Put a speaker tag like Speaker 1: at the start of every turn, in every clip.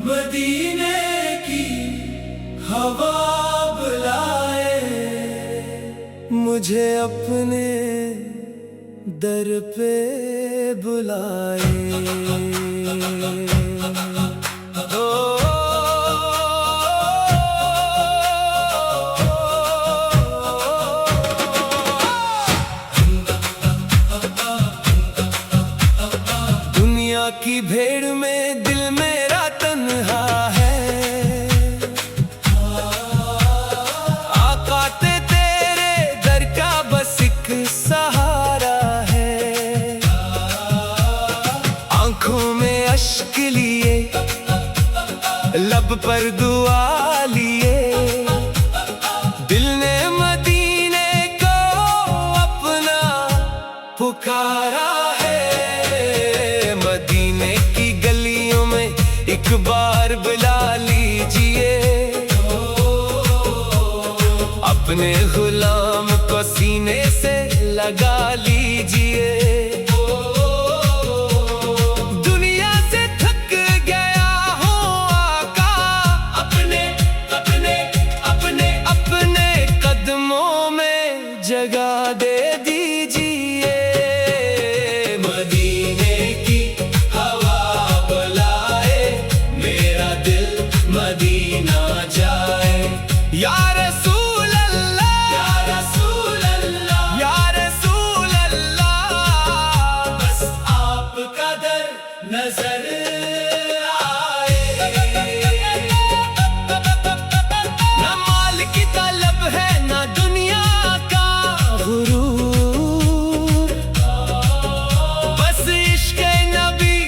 Speaker 1: मदीने की हवा बुलाए, मुझे अपने दर पे बुलाए। दुनिया की भीड़ में दिल मेरा तन्हा है, आका तेरे दर का बस एक सहारा है। आंखों में अश्क लिए, लब पर दुआ लिए, दिल ने मदीने को अपना पुकारा है। मदीने की गलियों में एक बार बुला लीजिए, अपने गुलाम को सीने से लगा लीजिए। दुनिया से थक गया हूँ आका, अपने अपने अपने अपने कदमों में जगह दे दीजिए। मदीने की हवा बुलाए, मेरा दिल मदीना जाए। या रसूल अल्लाह, या रसूल अल्लाह, या रसूल अल्लाह, बस आपका दर नजर आए। ना माल की तलब है, ना दुनिया का गुरूर, बस इश्क़ नबी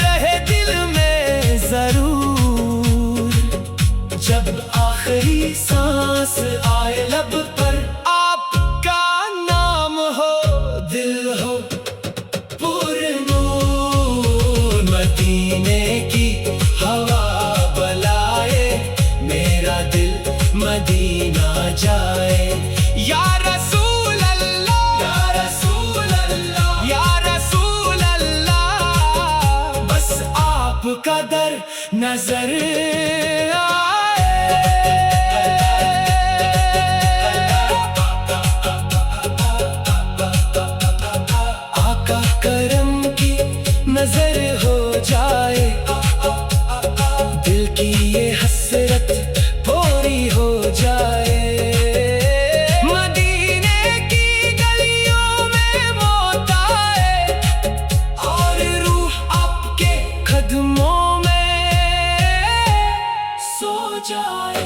Speaker 1: रहे दिल में जरूर। जब आखिरी सांस आए लब पर, आपका नाम हो, दिल हो पुरनूर। मदीने की हवा बुलाए, मेरा दिल मदीना जाए। या रसूल अल्लाह, या रसूल अल्लाह, या रसूल अल्लाह, बस आपका दर नजर आए। आका करम की नजर हो जाए, दिल की ये हसरत पूरी हो जाए। मदीने की गलियों में मौत आए, और रूह आपके कदमों में सो जाए।